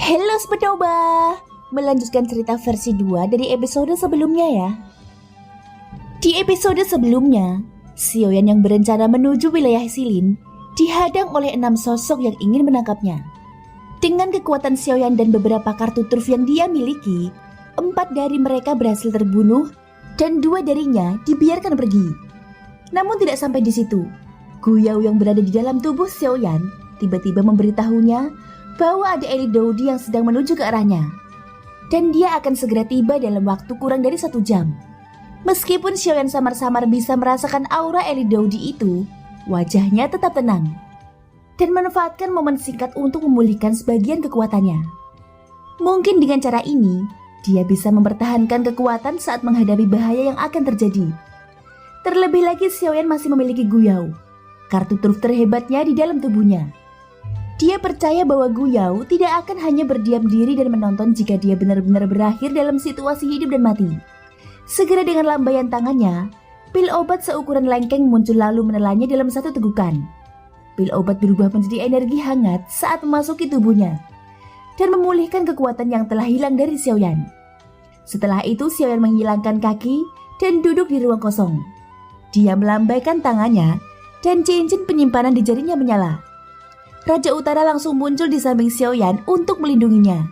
Halo Spetoba, melanjutkan cerita versi 2 dari episode sebelumnya ya. Di episode sebelumnya, Xiaoyan yang berencana menuju wilayah Xilin dihadang oleh 6 sosok yang ingin menangkapnya. Dengan kekuatan Xiaoyan dan beberapa kartu truf yang dia miliki, 4 dari mereka berhasil terbunuh dan 2 darinya dibiarkan pergi. Namun tidak sampai di situ, Gu Yao yang berada di dalam tubuh Xiaoyan tiba-tiba memberitahunya bahwa ada elit Daudi yang sedang menuju ke arahnya. Dan dia akan segera tiba dalam waktu kurang dari 1 jam. Meskipun Xiaoyan samar-samar bisa merasakan aura elit Daudi itu, wajahnya tetap tenang. Dan memanfaatkan momen singkat untuk memulihkan sebagian kekuatannya. Mungkin dengan cara ini, dia bisa mempertahankan kekuatan saat menghadapi bahaya yang akan terjadi. Terlebih lagi Xiaoyan masih memiliki Gu Yao, kartu truf terhebatnya di dalam tubuhnya. Dia percaya bahwa Gu Yao tidak akan hanya berdiam diri dan menonton jika dia benar-benar berakhir dalam situasi hidup dan mati. Segera dengan lambaian tangannya, pil obat seukuran lengkeng muncul lalu menelannya dalam satu tegukan. Pil obat berubah menjadi energi hangat saat memasuki tubuhnya dan memulihkan kekuatan yang telah hilang dari Xiaoyan. Setelah itu Xiaoyan menghilangkan kaki dan duduk di ruang kosong. Dia melambaikan tangannya dan cincin penyimpanan di jarinya menyala. Raja Utara langsung muncul di samping Xiaoyan untuk melindunginya.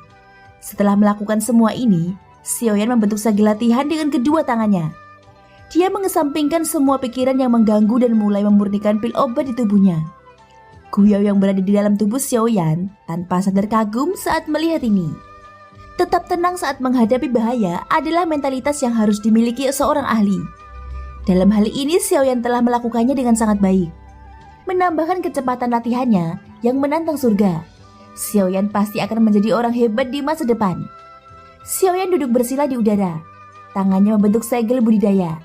Setelah melakukan semua ini, Xiaoyan membentuk sage latihan dengan kedua tangannya. Dia mengesampingkan semua pikiran yang mengganggu dan mulai memurnikan pil obat di tubuhnya. Gu Yao yang berada di dalam tubuh Xiaoyan tanpa sadar kagum saat melihat ini. Tetap tenang saat menghadapi bahaya adalah mentalitas yang harus dimiliki seorang ahli. Dalam hal ini Xiaoyan telah melakukannya dengan sangat baik. Menambahkan kecepatan latihannya yang menantang surga, Xiaoyan pasti akan menjadi orang hebat di masa depan. Xiaoyan duduk bersila di udara, tangannya membentuk segel budidaya.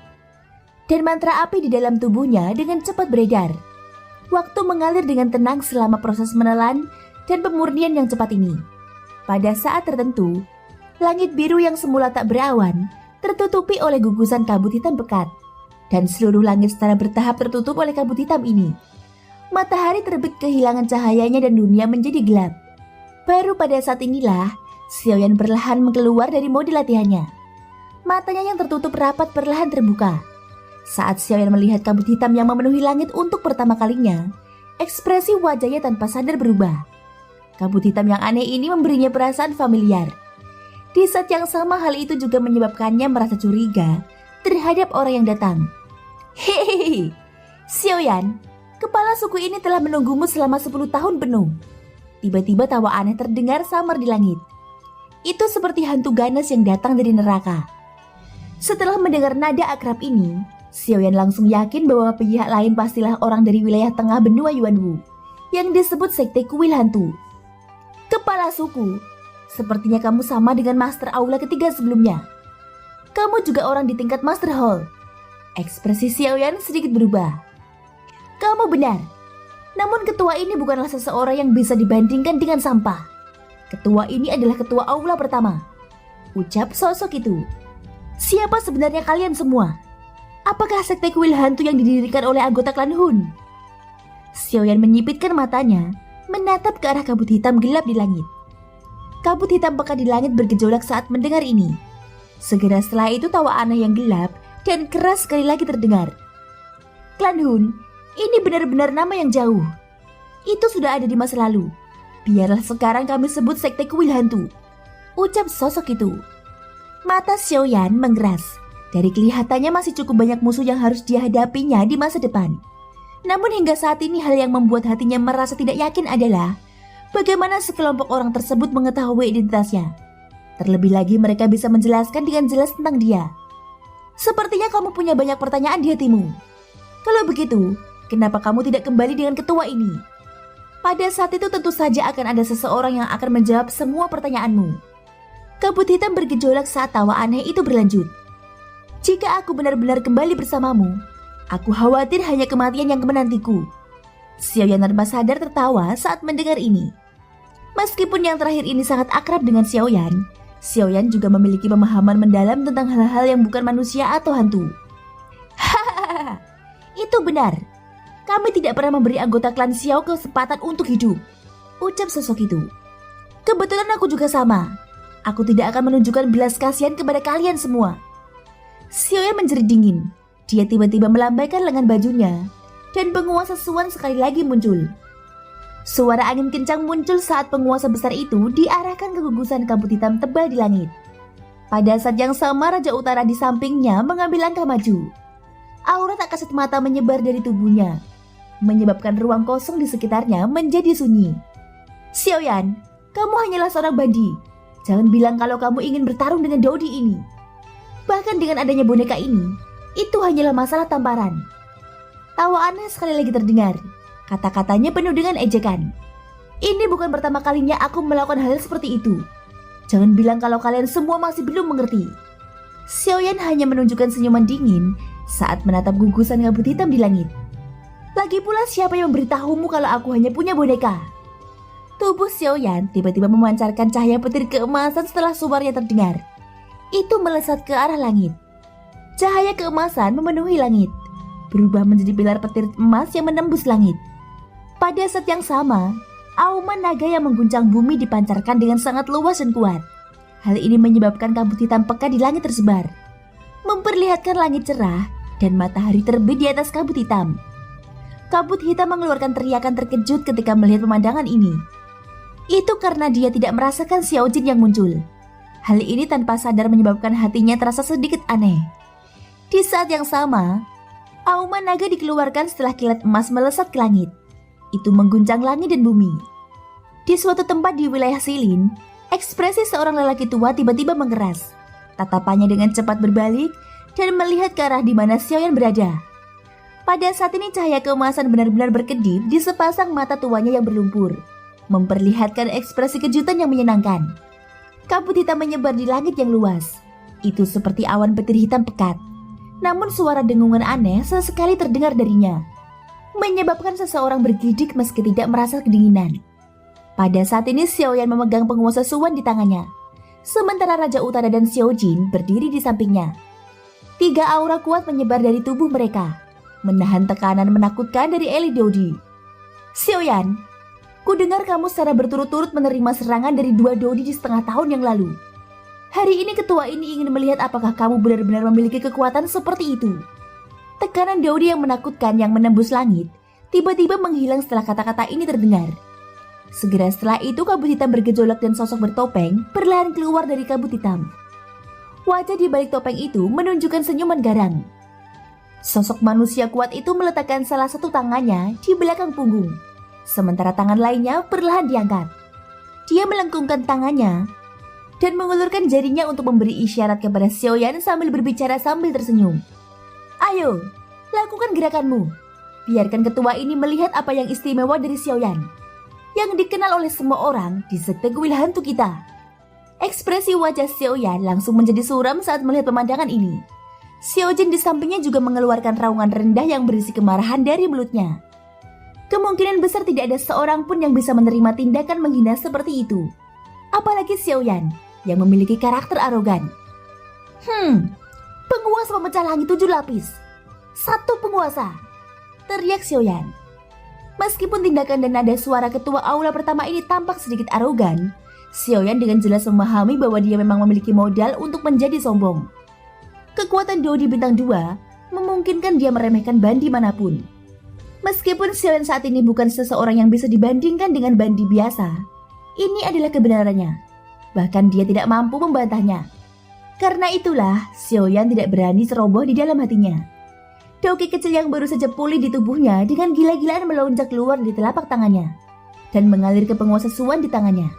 Dan mantra api di dalam tubuhnya dengan cepat beredar. Waktu mengalir dengan tenang selama proses menelan dan pemurnian yang cepat ini. Pada saat tertentu, langit biru yang semula tak berawan tertutupi oleh gugusan kabut hitam pekat. Dan seluruh langit secara bertahap tertutup oleh kabut hitam ini. Matahari terbit kehilangan cahayanya dan dunia menjadi gelap. Baru pada saat inilah, Xiaoyan perlahan keluar dari mode latihannya. Matanya yang tertutup rapat perlahan terbuka. Saat Xiaoyan melihat kabut hitam yang memenuhi langit untuk pertama kalinya, ekspresi wajahnya tanpa sadar berubah. Kabut hitam yang aneh ini memberinya perasaan familiar. Di saat yang sama hal itu juga menyebabkannya merasa curiga terhadap orang yang datang. Hehehe, Xiaoyan, kepala suku ini telah menunggumu selama 10 tahun penuh. Tiba-tiba tawa aneh terdengar samar di langit. Itu seperti hantu ganas yang datang dari neraka. Setelah mendengar nada akrab ini, Xiaoyan langsung yakin bahwa pihak lain pastilah orang dari wilayah tengah benua Yuanwu yang disebut Sekte Kuil Hantu. Kepala suku, sepertinya kamu sama dengan Master Aula ketiga sebelumnya. Kamu juga orang di tingkat Master Hall. Ekspresi Xiaoyan sedikit berubah. Kamu benar. Namun ketua ini bukanlah seseorang yang bisa dibandingkan dengan sampah. Ketua ini adalah ketua aula pertama. Ucap sosok itu. Siapa sebenarnya kalian semua? Apakah sekte kuil hantu yang didirikan oleh anggota klan Hun? Xiaoyan menyipitkan matanya, menatap ke arah kabut hitam gelap di langit. Kabut hitam pekat di langit bergejolak saat mendengar ini. Segera setelah itu tawa aneh yang gelap dan keras sekali lagi terdengar. Klan Hun, ini benar-benar nama yang jauh. Itu sudah ada di masa lalu. Biarlah sekarang kami sebut sekte kuil hantu. Ucap sosok itu. Mata Xiaoyan mengeras. Dari kelihatannya masih cukup banyak musuh yang harus dihadapinya di masa depan. Namun hingga saat ini hal yang membuat hatinya merasa tidak yakin adalah bagaimana sekelompok orang tersebut mengetahui identitasnya. Terlebih lagi mereka bisa menjelaskan dengan jelas tentang dia. Sepertinya kamu punya banyak pertanyaan di hatimu. Kalau begitu, kenapa kamu tidak kembali dengan ketua ini? Pada saat itu tentu saja akan ada seseorang yang akan menjawab semua pertanyaanmu. Kabut hitam bergejolak saat tawa aneh itu berlanjut. Jika aku benar-benar kembali bersamamu, aku khawatir hanya kematian yang menantiku. Xiaoyan tanpa sadar tertawa saat mendengar ini. Meskipun yang terakhir ini sangat akrab dengan Xiaoyan, Xiaoyan juga memiliki pemahaman mendalam tentang hal-hal yang bukan manusia atau hantu. Hahaha, itu benar. Kami tidak pernah memberi anggota klan Xiao kesempatan untuk hidup, ucap sosok itu. Kebetulan aku juga sama. Aku tidak akan menunjukkan belas kasihan kepada kalian semua. Xiaoyan menjerit dingin. Dia tiba-tiba melambaikan lengan bajunya dan penguasa Suan sekali lagi muncul. Suara angin kencang muncul saat penguasa besar itu diarahkan ke gugusan kabut hitam tebal di langit. Pada saat yang sama, Raja Utara di sampingnya mengambil langkah maju. Aura tak kasat mata menyebar dari tubuhnya, menyebabkan ruang kosong di sekitarnya menjadi sunyi. Xiaoyan, kamu hanyalah seorang bandi. Jangan bilang kalau kamu ingin bertarung dengan Dodi ini. Bahkan dengan adanya boneka ini, itu hanyalah masalah tamparan. Tawa aneh sekali lagi terdengar. Kata-katanya penuh dengan ejekan. Ini bukan pertama kalinya aku melakukan hal seperti itu. Jangan bilang kalau kalian semua masih belum mengerti. Xiaoyan hanya menunjukkan senyuman dingin saat menatap gugusan kabut hitam di langit. Lagi pula siapa yang memberitahumu kalau aku hanya punya boneka? Tubuh Xiaoyan tiba-tiba memancarkan cahaya petir keemasan setelah suaranya terdengar. Itu melesat ke arah langit. Cahaya keemasan memenuhi langit, berubah menjadi pilar petir emas yang menembus langit. Pada saat yang sama, auman naga yang mengguncang bumi dipancarkan dengan sangat luas dan kuat. Hal ini menyebabkan kabut hitam pekat di langit tersebar, memperlihatkan langit cerah dan matahari terbit di atas kabut hitam. Kabut hitam mengeluarkan teriakan terkejut ketika melihat pemandangan ini. Itu karena dia tidak merasakan Xiao Jin yang muncul. Hal ini tanpa sadar menyebabkan hatinya terasa sedikit aneh. Di saat yang sama, auman naga dikeluarkan setelah kilat emas melesat ke langit. Itu mengguncang langit dan bumi. Di suatu tempat di wilayah Silin, ekspresi seorang lelaki tua tiba-tiba mengeras. Tatapannya dengan cepat berbalik dan melihat ke arah di mana Xiaoyan berada. Pada saat ini cahaya keemasan benar-benar berkedip di sepasang mata tuanya yang berlumpur, memperlihatkan ekspresi kejutan yang menyenangkan. Kabut hitam menyebar di langit yang luas. Itu seperti awan petir hitam pekat. Namun suara dengungan aneh sesekali terdengar darinya, menyebabkan seseorang bergidik meski tidak merasa kedinginan. Pada saat ini Xiaoyan memegang penguasa Suan di tangannya, sementara Raja Utara dan Xiao Jin berdiri di sampingnya. 3 aura kuat menyebar dari tubuh mereka, menahan tekanan menakutkan dari elit Dodi. Xiaoyan, ku dengar kamu secara berturut-turut menerima serangan dari 2 Dodi di setengah tahun yang lalu. Hari ini ketua ini ingin melihat apakah kamu benar-benar memiliki kekuatan seperti itu. Tekanan Dodi yang menakutkan yang menembus langit tiba-tiba menghilang setelah kata-kata ini terdengar. Segera setelah itu kabut hitam bergejolak dan sosok bertopeng perlahan keluar dari kabut hitam. Wajah di balik topeng itu menunjukkan senyuman garang. Sosok manusia kuat itu meletakkan salah satu tangannya di belakang punggung, sementara tangan lainnya perlahan diangkat. Dia melengkungkan tangannya dan mengulurkan jarinya untuk memberi isyarat kepada Xiaoyan sambil berbicara sambil tersenyum. Ayo, lakukan gerakanmu. Biarkan ketua ini melihat apa yang istimewa dari Xiaoyan, yang dikenal oleh semua orang di sekte kuil hantu kita. Ekspresi wajah Xiaoyan langsung menjadi suram saat melihat pemandangan ini. Xiao Jin di sampingnya juga mengeluarkan raungan rendah yang berisi kemarahan dari mulutnya. Kemungkinan besar tidak ada seorang pun yang bisa menerima tindakan menghina seperti itu. Apalagi Xiaoyan yang memiliki karakter arogan. Penguasa pemecah langit 7 lapis. 1 penguasa, teriak Xiaoyan. Meskipun tindakan dan nada suara ketua aula pertama ini tampak sedikit arogan, Xiaoyan dengan jelas memahami bahwa dia memang memiliki modal untuk menjadi sombong. Kekuatan Dodi bintang 2 memungkinkan dia meremehkan bandi manapun. Meskipun Xiaoyan saat ini bukan seseorang yang bisa dibandingkan dengan bandi biasa, ini adalah kebenarannya. Bahkan dia tidak mampu membantahnya. Karena itulah Xiaoyan tidak berani ceroboh di dalam hatinya. Doki kecil yang baru saja pulih di tubuhnya dengan gila-gilaan melonjak keluar di telapak tangannya dan mengalir ke penguasa Suan di tangannya.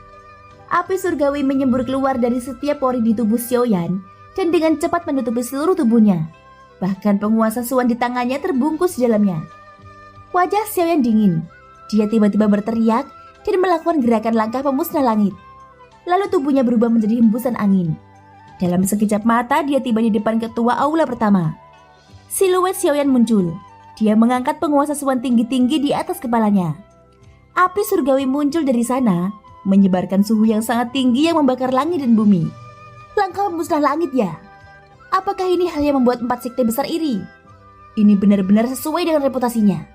Api surgawi menyembur keluar dari setiap pori di tubuh Xiaoyan dan dengan cepat menutupi seluruh tubuhnya. Bahkan penguasa Suan di tangannya terbungkus di dalamnya. Wajah Xiaoyan dingin. Dia tiba-tiba berteriak dan melakukan gerakan langkah pemusnah langit. Lalu tubuhnya berubah menjadi hembusan angin. Dalam sekejap mata dia tiba di depan ketua aula pertama. Siluet Xiaoyan muncul. Dia mengangkat penguasa Suan tinggi-tinggi di atas kepalanya. Api surgawi muncul dari sana, menyebarkan suhu yang sangat tinggi yang membakar langit dan bumi. Langkah pemusnah langit ya? Apakah ini hal yang membuat 4 sekte besar iri? Ini benar-benar sesuai dengan reputasinya.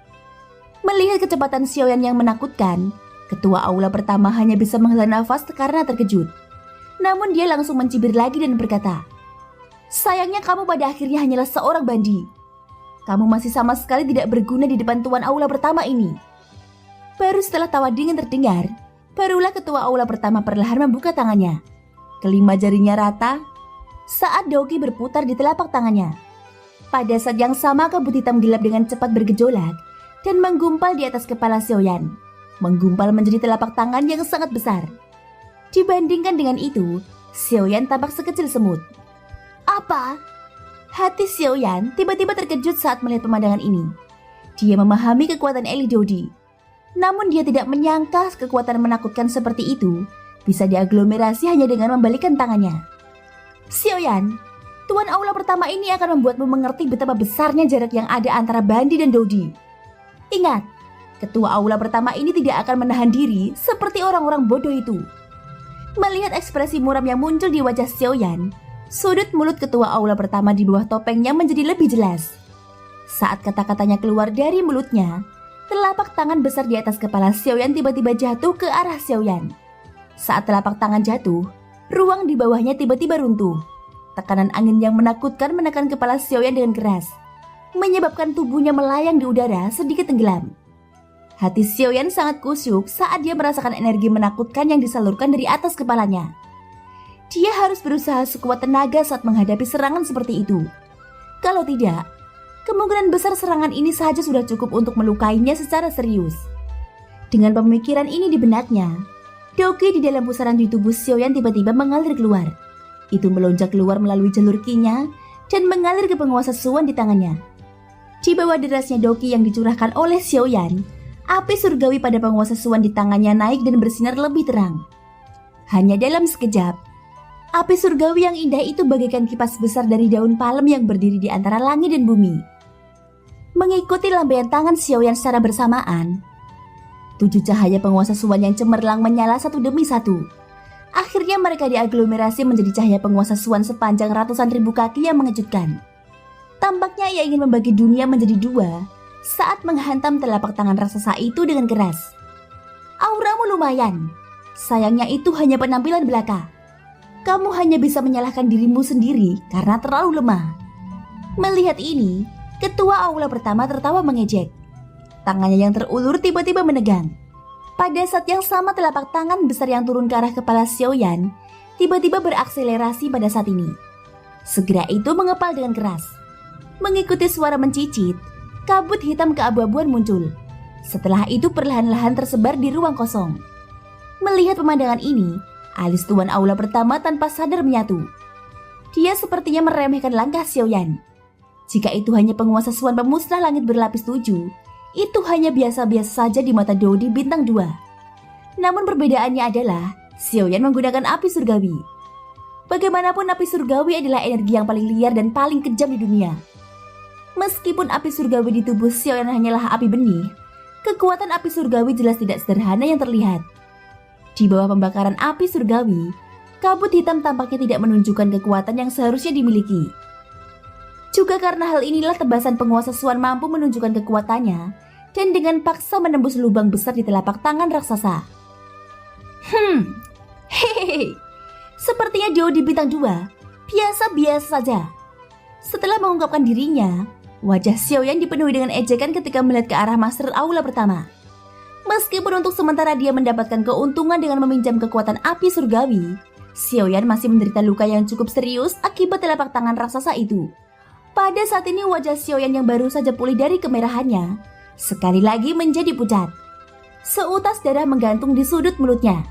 Melihat kecepatan Xiaoyan yang menakutkan, Ketua aula pertama hanya bisa menghela nafas karena terkejut. Namun dia langsung mencibir lagi dan berkata, "Sayangnya kamu pada akhirnya hanyalah seorang bandi. Kamu masih sama sekali tidak berguna di depan tuan aula pertama ini." Baru setelah tawa dingin terdengar, barulah ketua aula pertama perlahan membuka tangannya. Kelima jarinya rata saat Doki berputar di telapak tangannya. Pada saat yang sama kabut hitam gelap dengan cepat bergejolak dan menggumpal di atas kepala Xiaoyan. Menggumpal menjadi telapak tangan yang sangat besar. Dibandingkan dengan itu, Xiaoyan tampak sekecil semut. Apa? Hati Xiaoyan tiba-tiba terkejut saat melihat pemandangan ini. Dia memahami kekuatan Eli Dodi. Namun dia tidak menyangka kekuatan menakutkan seperti itu bisa diaglomerasi hanya dengan membalikkan tangannya. Xiaoyan, tuan aula pertama ini akan membuatmu mengerti betapa besarnya jarak yang ada antara Bandi dan Dodi. Ingat, ketua aula pertama ini tidak akan menahan diri seperti orang-orang bodoh itu. Melihat ekspresi muram yang muncul di wajah Xiaoyan, sudut mulut ketua aula pertama di bawah topengnya menjadi lebih jelas. Saat kata-katanya keluar dari mulutnya, telapak tangan besar di atas kepala Xiaoyan tiba-tiba jatuh ke arah Xiaoyan. Saat telapak tangan jatuh, ruang di bawahnya tiba-tiba runtuh. Tekanan angin yang menakutkan menekan kepala Xiaoyan dengan keras, menyebabkan tubuhnya melayang di udara sedikit tenggelam. Hati Xiaoyan sangat kusyuk saat dia merasakan energi menakutkan yang disalurkan dari atas kepalanya. Dia harus berusaha sekuat tenaga saat menghadapi serangan seperti itu. Kalau tidak, kemungkinan besar serangan ini saja sudah cukup untuk melukainya secara serius. Dengan pemikiran ini di benaknya, Doki di dalam pusaran di tubuh Xiaoyan tiba-tiba mengalir keluar. Itu melonjak keluar melalui jalur kinya dan mengalir ke penguasa Suan di tangannya. Di bawah derasnya Doki yang dicurahkan oleh Xiaoyan, api surgawi pada penguasa Suan di tangannya naik dan bersinar lebih terang. Hanya dalam sekejap, api surgawi yang indah itu bagaikan kipas besar dari daun palem yang berdiri di antara langit dan bumi. Mengikuti lambaian tangan Xiaoyan secara bersamaan, 7 cahaya penguasa Suan yang cemerlang menyala satu demi satu. Akhirnya mereka diaglomerasi menjadi cahaya penguasa Suan sepanjang ratusan ribu kaki yang mengejutkan. Tampaknya ia ingin membagi dunia menjadi dua saat menghantam telapak tangan raksasa itu dengan keras. Auramu lumayan. Sayangnya itu hanya penampilan belaka. Kamu hanya bisa menyalahkan dirimu sendiri karena terlalu lemah. Melihat ini, ketua aula pertama tertawa mengejek. Tangannya yang terulur tiba-tiba menegang. Pada saat yang sama telapak tangan besar yang turun ke arah kepala Xiaoyan tiba-tiba berakselerasi pada saat ini. Segera itu mengepal dengan keras. Mengikuti suara mencicit, kabut hitam keabu-abuan muncul. Setelah itu perlahan-lahan tersebar di ruang kosong. Melihat pemandangan ini, alis tuan aula pertama tanpa sadar menyatu. Dia sepertinya meremehkan langkah Xiaoyan. Jika itu hanya penguasa Suan pemusnah langit berlapis 7, itu hanya biasa-biasa saja di mata Dodi bintang 2. Namun perbedaannya adalah Xiaoyan menggunakan api surgawi. Bagaimanapun api surgawi adalah energi yang paling liar dan paling kejam di dunia. Meskipun api surgawi di tubuh Xiaoyan hanyalah api benih, kekuatan api surgawi jelas tidak sederhana yang terlihat. Di bawah pembakaran api surgawi, kabut hitam tampaknya tidak menunjukkan kekuatan yang seharusnya dimiliki. Juga karena hal inilah tebasan penguasa Suan mampu menunjukkan kekuatannya dan dengan paksa menembus lubang besar di telapak tangan raksasa. Hehehe. Sepertinya Dodi bintang 2 biasa-biasa saja. Setelah mengungkapkan dirinya, wajah Xiaoyan dipenuhi dengan ejekan ketika melihat ke arah Master Aula pertama. Meskipun untuk sementara dia mendapatkan keuntungan dengan meminjam kekuatan api surgawi, Xiaoyan masih menderita luka yang cukup serius akibat telapak tangan raksasa itu. Pada saat ini wajah Xiaoyan yang baru saja pulih dari kemerahannya, sekali lagi menjadi pucat. Seutas darah menggantung di sudut mulutnya.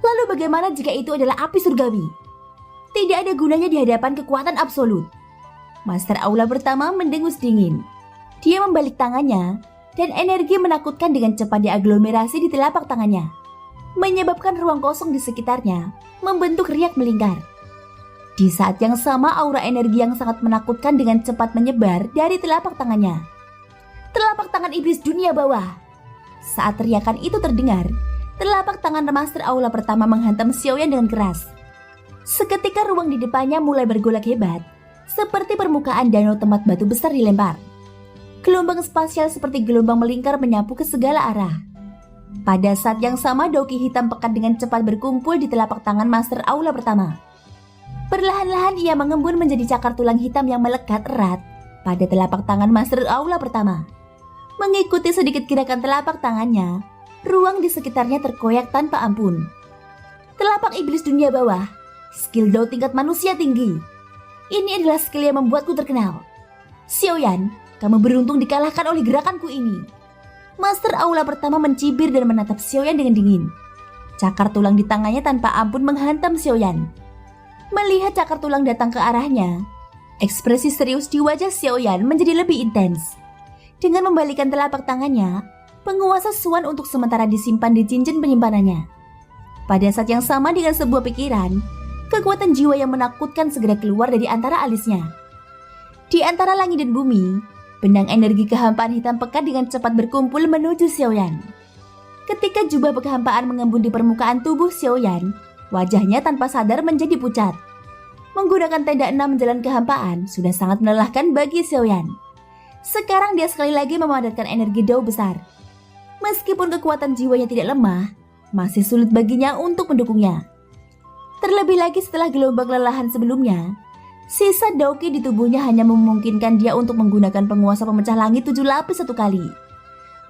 Lalu bagaimana jika itu adalah api surgawi? Tidak ada gunanya di hadapan kekuatan absolut. Master Aula pertama mendengus dingin. Dia membalik tangannya dan energi menakutkan dengan cepat diaglomerasi di telapak tangannya, menyebabkan ruang kosong di sekitarnya membentuk riak melingkar. Di saat yang sama aura energi yang sangat menakutkan dengan cepat menyebar dari telapak tangannya. Telapak tangan iblis dunia bawah. Saat teriakan itu terdengar, telapak tangan Master Aula pertama menghantam Xiaoyan dengan keras. Seketika ruang di depannya mulai bergolak hebat, seperti permukaan danau tempat batu besar dilempar. Gelombang spasial seperti gelombang melingkar menyapu ke segala arah. Pada saat yang sama, Doki hitam pekat dengan cepat berkumpul di telapak tangan Master Aula pertama. Perlahan-lahan ia mengembun menjadi cakar tulang hitam yang melekat erat pada telapak tangan Master Aula pertama. Mengikuti sedikit gerakan telapak tangannya, ruang di sekitarnya terkoyak tanpa ampun. Telapak iblis dunia bawah, skill Dao tingkat manusia tinggi. Ini adalah skill yang membuatku terkenal. Xiaoyan, kamu beruntung dikalahkan oleh gerakanku ini. Master Aula pertama mencibir dan menatap Xiaoyan dengan dingin. Cakar tulang di tangannya tanpa ampun menghantam Xiaoyan. Melihat cakar tulang datang ke arahnya, ekspresi serius di wajah Xiaoyan menjadi lebih intens. Dengan membalikkan telapak tangannya, penguasa Suan untuk sementara disimpan di cincin penyimpanannya. Pada saat yang sama dengan sebuah pikiran, kekuatan jiwa yang menakutkan segera keluar dari antara alisnya. Di antara langit dan bumi, benang energi kehampaan hitam pekat dengan cepat berkumpul menuju Xiaoyan. Ketika jubah kehampaan mengembun di permukaan tubuh Xiaoyan, wajahnya tanpa sadar menjadi pucat. Menggunakan tenda 6 jalan kehampaan sudah sangat melelahkan bagi Xiaoyan. Sekarang dia sekali lagi memadatkan energi Dao besar. Meskipun kekuatan jiwanya tidak lemah, masih sulit baginya untuk mendukungnya. Terlebih lagi setelah gelombang kelelahan sebelumnya, sisa Daoki di tubuhnya hanya memungkinkan dia untuk menggunakan penguasa pemecah langit 7 lapis 1 kali.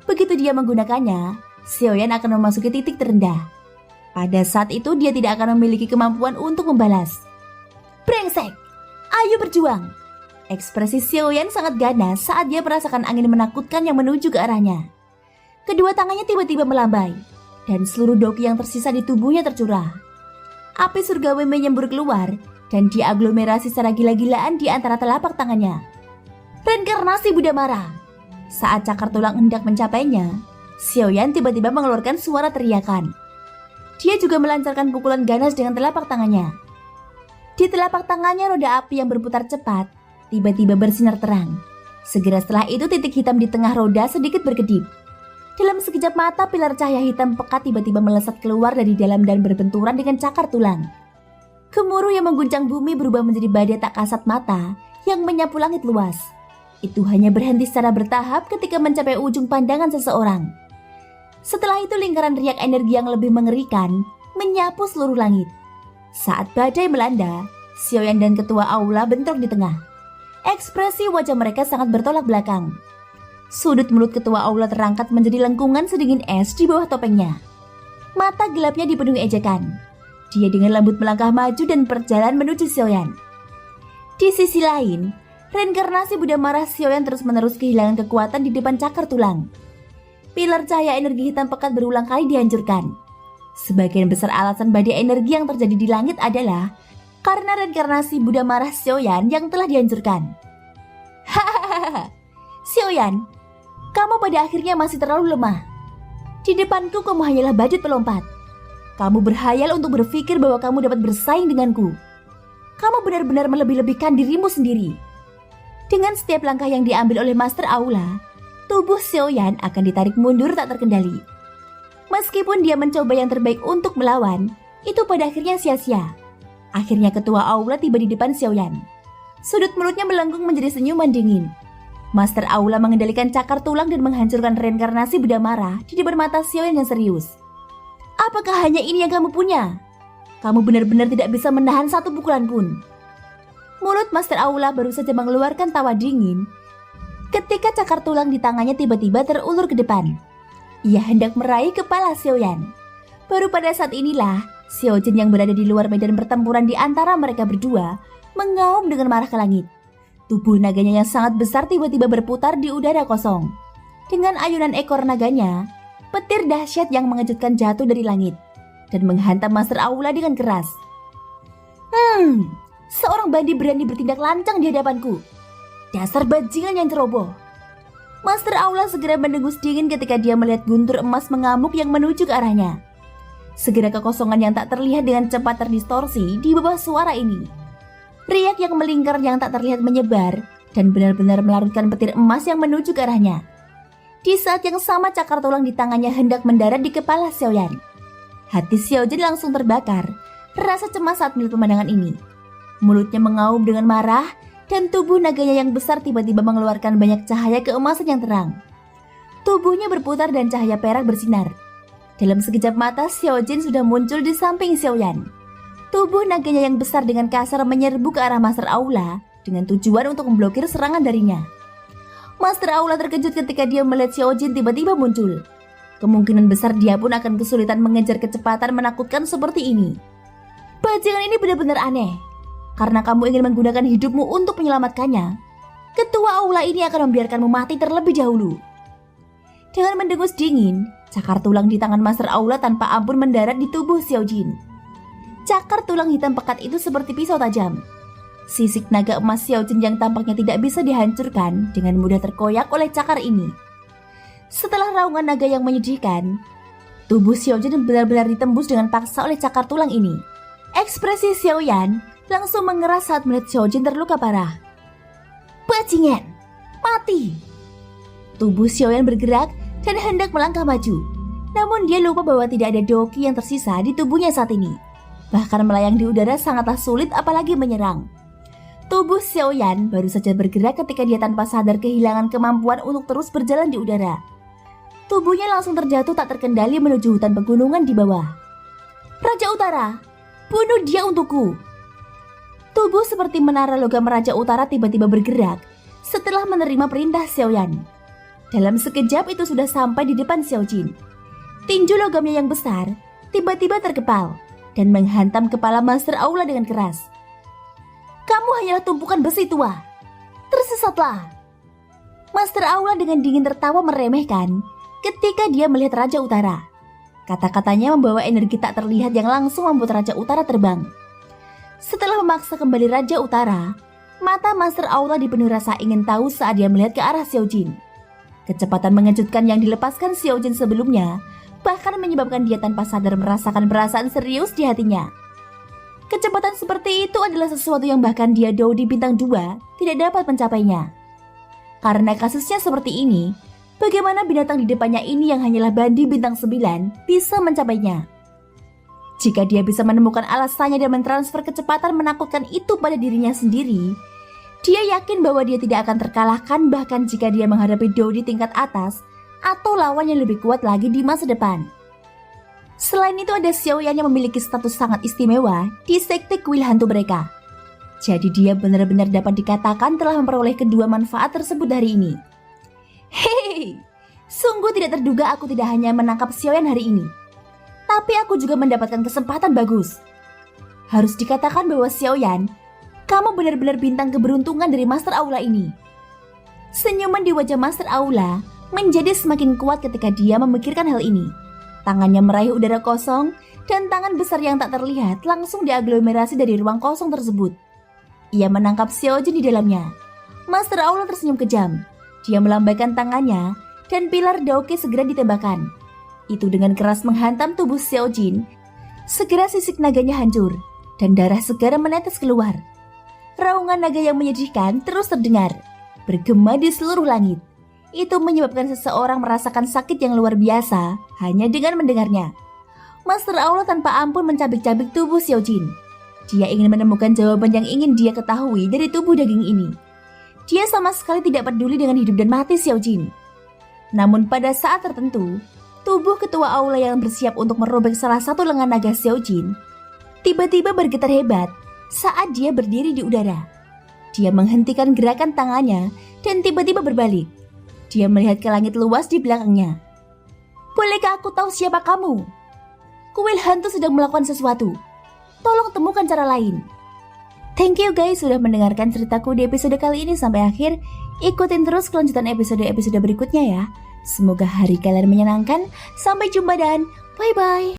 Begitu dia menggunakannya, Xiaoyan akan memasuki titik terendah. Pada saat itu dia tidak akan memiliki kemampuan untuk membalas. Brengsek! Ayo berjuang! Ekspresi Xiaoyan sangat ganas saat dia merasakan angin menakutkan yang menuju ke arahnya. Kedua tangannya tiba-tiba melambai, dan seluruh Doki yang tersisa di tubuhnya tercurah. Api surgawi menyembur keluar, dan diaglomerasi secara gila-gilaan di antara telapak tangannya. Reinkarnasi Buddha marah. Saat cakar tulang hendak mencapainya, Xiaoyan tiba-tiba mengeluarkan suara teriakan. Dia juga melancarkan pukulan ganas dengan telapak tangannya. Di telapak tangannya roda api yang berputar cepat, tiba-tiba bersinar terang. Segera setelah itu titik hitam di tengah roda sedikit berkedip. Dalam sekejap mata pilar cahaya hitam pekat tiba-tiba melesat keluar dari dalam dan berbenturan dengan cakar tulang. Gemuruh yang mengguncang bumi berubah menjadi badai tak kasat mata yang menyapu langit luas. Itu hanya berhenti secara bertahap ketika mencapai ujung pandangan seseorang. Setelah itu lingkaran riak energi yang lebih mengerikan menyapu seluruh langit. Saat badai melanda, Xiaoyan dan ketua aula bentrok di tengah. Ekspresi wajah mereka sangat bertolak belakang. Sudut mulut ketua aula terangkat menjadi lengkungan sedingin es di bawah topengnya. Mata gelapnya dipenuhi ejekan. Dia dengan lembut melangkah maju dan berjalan menuju Xiaoyan. Di sisi lain, reinkarnasi Buddha marah Xiaoyan terus-menerus kehilangan kekuatan di depan cakar tulang. Pilar cahaya energi hitam pekat berulang kali dihancurkan. Sebagian besar alasan badai energi yang terjadi di langit adalah karena reinkarnasi Buddha marah Xiaoyan yang telah dihancurkan. Hahaha, Xiaoyan, kamu pada akhirnya masih terlalu lemah. Di depanku kamu hanyalah badut pelompat. Kamu berhayal untuk berpikir bahwa kamu dapat bersaing denganku. Kamu benar-benar melebih-lebihkan dirimu sendiri. Dengan setiap langkah yang diambil oleh Master Aula, tubuh Xiaoyan akan ditarik mundur tak terkendali. Meskipun dia mencoba yang terbaik untuk melawan, itu pada akhirnya sia-sia. Akhirnya ketua aula tiba di depan Xiaoyan. Sudut mulutnya melengkung menjadi senyuman dingin. Master Aula mengendalikan cakar tulang dan menghancurkan reinkarnasi Buddha marah di depan mata Xiaoyan yang serius. Apakah hanya ini yang kamu punya? Kamu benar-benar tidak bisa menahan satu pukulan pun. Mulut Master Aula baru saja mengeluarkan tawa dingin ketika cakar tulang di tangannya tiba-tiba terulur ke depan. Ia hendak meraih kepala Xiaoyan. Baru pada saat inilah Xiao Jin yang berada di luar medan pertempuran di antara mereka berdua mengaum dengan marah ke langit. Tubuh naganya yang sangat besar tiba-tiba berputar di udara kosong. Dengan ayunan ekor naganya, petir dahsyat yang mengejutkan jatuh dari langit dan menghantam Master Aula dengan keras. Seorang bandi berani bertindak lancang di hadapanku. Dasar bajingan yang ceroboh. Master Aula segera mendengus dingin ketika dia melihat guntur emas mengamuk yang menuju ke arahnya. Segera kekosongan yang tak terlihat dengan cepat terdistorsi di bawah suara ini. Riak yang melingkar yang tak terlihat menyebar dan benar-benar melarutkan petir emas yang menuju ke arahnya. Di saat yang sama cakar tulang di tangannya hendak mendarat di kepala Xiaoyan. Hati Xiao Jin langsung terbakar, rasa cemas saat melihat pemandangan ini. Mulutnya mengaum dengan marah dan tubuh naganya yang besar tiba-tiba mengeluarkan banyak cahaya keemasan yang terang. Tubuhnya berputar dan cahaya perak bersinar. Dalam sekejap mata, Xiaojin sudah muncul di samping Xiaoyan. Tubuh naganya yang besar dengan kasar menyerbu ke arah Master Aula dengan tujuan untuk memblokir serangan darinya. Master Aula terkejut ketika dia melihat Xiaojin tiba-tiba muncul. Kemungkinan besar dia pun akan kesulitan mengejar kecepatan menakutkan seperti ini. Bajingan ini benar-benar aneh. Karena kamu ingin menggunakan hidupmu untuk menyelamatkannya, Ketua Aula ini akan membiarkanmu mati terlebih dahulu. Dengan mendengus dingin, cakar tulang di tangan Master Aula tanpa ampun mendarat di tubuh Xiaojin. Cakar tulang hitam pekat itu seperti pisau tajam. Sisik naga emas Xiaojin yang tampaknya tidak bisa dihancurkan dengan mudah terkoyak oleh cakar ini. Setelah raungan naga yang menyedihkan, tubuh Xiaojin benar-benar ditembus dengan paksa oleh cakar tulang ini. Ekspresi Xiaoyan langsung mengeras saat melihat Xiaojin terluka parah. Bajingan, mati! Tubuh Xiaoyan bergerak dan hendak melangkah maju. Namun dia lupa bahwa tidak ada doki yang tersisa di tubuhnya saat ini. Bahkan melayang di udara sangatlah sulit apalagi menyerang. Tubuh Xiaoyan baru saja bergerak ketika dia tanpa sadar kehilangan kemampuan untuk terus berjalan di udara. Tubuhnya langsung terjatuh tak terkendali menuju hutan pegunungan di bawah. Raja Utara, bunuh dia untukku! Tubuh seperti menara logam Raja Utara tiba-tiba bergerak setelah menerima perintah Xiaoyan. Dalam sekejap itu sudah sampai di depan Xiaojin. Tinju logamnya yang besar tiba-tiba terkepal dan menghantam kepala Master Aula dengan keras. Kamu hanyalah tumpukan besi tua. Tersesatlah. Master Aula dengan dingin tertawa meremehkan ketika dia melihat Raja Utara. Kata-katanya membawa energi tak terlihat yang langsung membuat Raja Utara terbang. Setelah memaksa kembali Raja Utara, mata Master Aula dipenuhi rasa ingin tahu saat dia melihat ke arah Xiaojin. Kecepatan mengejutkan yang dilepaskan Xiaojin sebelumnya bahkan menyebabkan dia tanpa sadar merasakan perasaan serius di hatinya. Kecepatan seperti itu adalah sesuatu yang bahkan dia Dou di bintang 2 tidak dapat mencapainya. Karena kasusnya seperti ini, bagaimana binatang di depannya ini yang hanyalah Bandi bintang 9 bisa mencapainya? Jika dia bisa menemukan alasannya dan mentransfer kecepatan menakutkan itu pada dirinya sendiri, dia yakin bahwa dia tidak akan terkalahkan bahkan jika dia menghadapi Dou di tingkat atas atau lawan yang lebih kuat lagi di masa depan. Selain itu ada Xiaoyan yang memiliki status sangat istimewa di sekte kuil hantu mereka. Jadi dia benar-benar dapat dikatakan telah memperoleh kedua manfaat tersebut hari ini. Hei, sungguh tidak terduga aku tidak hanya menangkap Xiaoyan hari ini, tapi aku juga mendapatkan kesempatan bagus. Harus dikatakan bahwa Xiaoyan, kamu benar-benar bintang keberuntungan dari Master Aula ini. Senyuman di wajah Master Aula menjadi semakin kuat ketika dia memikirkan hal ini. Tangannya meraih udara kosong dan tangan besar yang tak terlihat langsung diaglomerasi dari ruang kosong tersebut. Ia menangkap Xiaojin di dalamnya. Master Aula tersenyum kejam. Dia melambaikan tangannya dan pilar Daoke segera ditembakkan. Itu dengan keras menghantam tubuh Xiaojin. Segera sisik naganya hancur dan darah segar menetes keluar. Raungan naga yang menyedihkan terus terdengar, bergema di seluruh langit. Itu menyebabkan seseorang merasakan sakit yang luar biasa hanya dengan mendengarnya. Master Aula tanpa ampun mencabik-cabik tubuh Xiaojin. Dia ingin menemukan jawaban yang ingin dia ketahui dari tubuh daging ini. Dia sama sekali tidak peduli dengan hidup dan mati Xiaojin. Namun pada saat tertentu, tubuh ketua aula yang bersiap untuk merobek salah satu lengan naga Xiaojin tiba-tiba bergetar hebat saat dia berdiri di udara. Dia menghentikan gerakan tangannya dan tiba-tiba berbalik. Dia melihat ke langit luas di belakangnya. Bolehkah aku tahu siapa kamu? Kuil hantu sedang melakukan sesuatu. Tolong temukan cara lain. Thank you guys sudah mendengarkan ceritaku di episode kali ini sampai akhir. Ikutin terus kelanjutan episode-episode berikutnya ya. Semoga hari kalian menyenangkan. Sampai jumpa dan bye-bye.